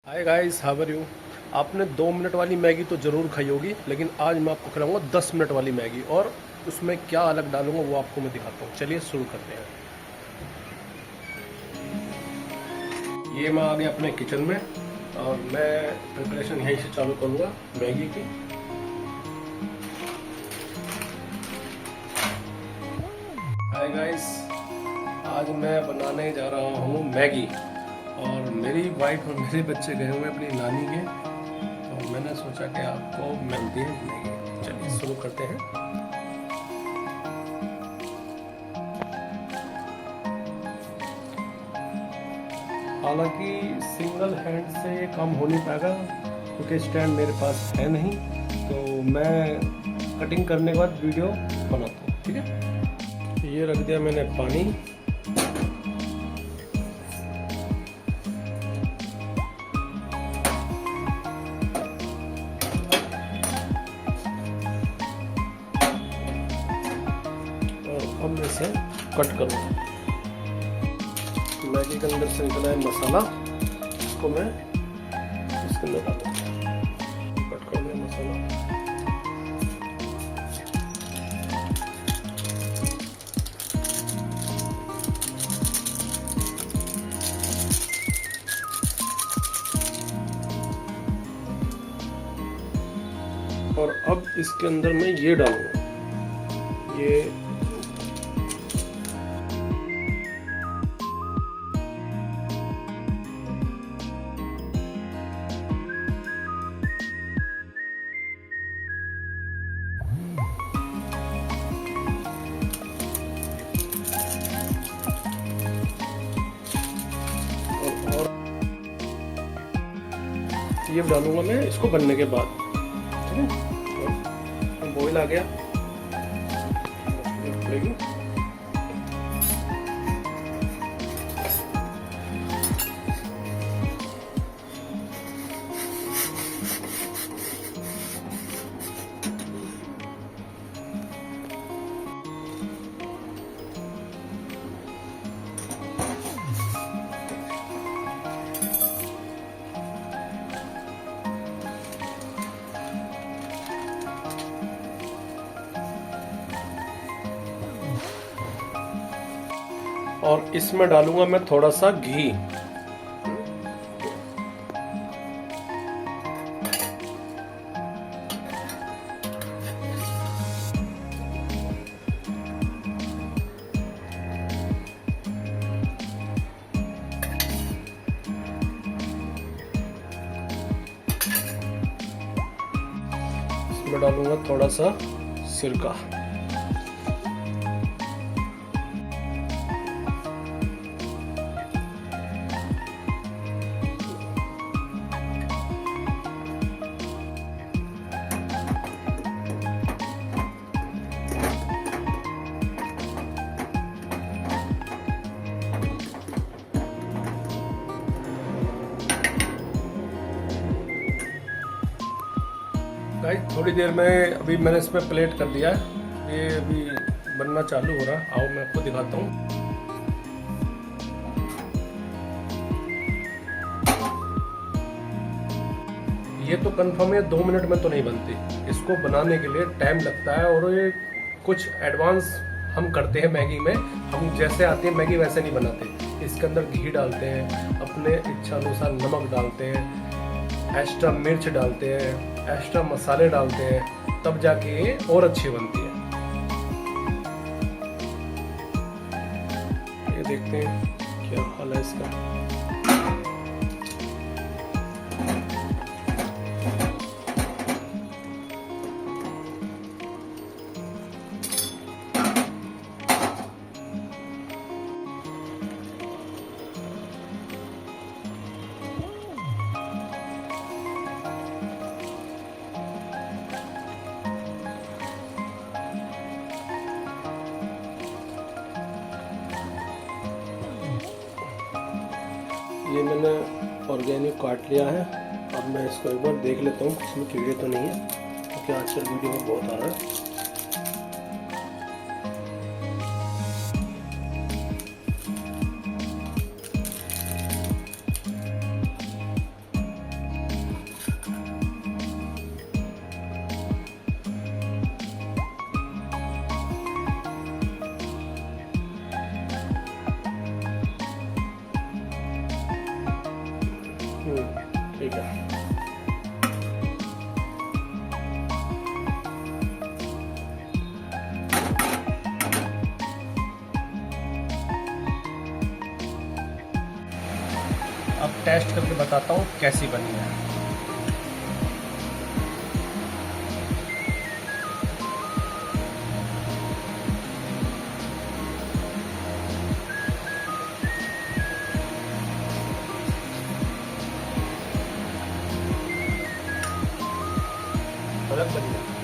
Hi guys, how are you. आपने 2 minute वाली Maggi तो ज़रूर खाई होगी, लेकिन आज मैं आपको खिलाऊंगा 10 मिनट वाली मैगी। और उसमें क्या अलग डालूंगा वो आपको मैं दिखाता हूँ। चलिए शुरू करते हैं। ये मैं आ गया अपने किचन में और मैं प्रिपरेशन यहीं से चालू करूँगा मैगी की। हाय गाइस, आज मैं बनाने जा रहा हूँ मैगी। और मेरी वाइफ और मेरे बच्चे गए हुए अपनी नानी के, तो मैंने सोचा कि आपको मिलती है मैगी। चलिए शुरू करते हैं। हालांकि सिंगल हैंड से काम हो नहीं पाएगा क्योंकि स्टैंड मेरे पास है नहीं, तो मैं कटिंग करने के बाद वीडियो बनाता हूँ, ठीक है। ये रख दिया मैंने पानी। और अब मैं इसे कट करूँगा। मैगी के अंदर से निकला है मसाला, इसको मैं इसके अंदर डालूंगा। कट कर दिया मसाला। और अब इसके अंदर मैं ये डालूंगा, ये और ये डालूंगा मैं इसको बनने के बाद, ठीक है। बॉईल आ गया। और इसमें डालूंगा मैं थोड़ा सा घी। इसमें डालूंगा थोड़ा सा सिरका। गाइस थोड़ी देर में अभी मैंने इसमें प्लेट कर दिया है, ये अभी बनना चालू हो रहा है। आओ मैं आपको दिखाता हूँ। ये तो कंफर्म है 2 मिनट में तो नहीं बनती, इसको बनाने के लिए टाइम लगता है। और ये कुछ एडवांस हम करते हैं मैगी में। हम जैसे आते हैं मैगी वैसे नहीं बनाते। इसके अंदर घी डालते हैं, अपने इच्छा अनुसार नमक डालते हैं, एक्स्ट्रा मिर्च डालते हैं, एक्स्ट्रा मसाले डालते हैं, तब जाके ये और अच्छी बनती है। ये देखते हैं क्या हाल है इसका। ये मैंने ऑर्गेनिक काट लिया है। अब मैं इसको एक बार देख लेता हूँ इसमें कीड़े तो नहीं है, क्योंकि आजकल वीडियो में बहुत आ रहा है। ठीक है। अब टेस्ट करके बताता हूँ कैसी बनी है। अलग बनी है।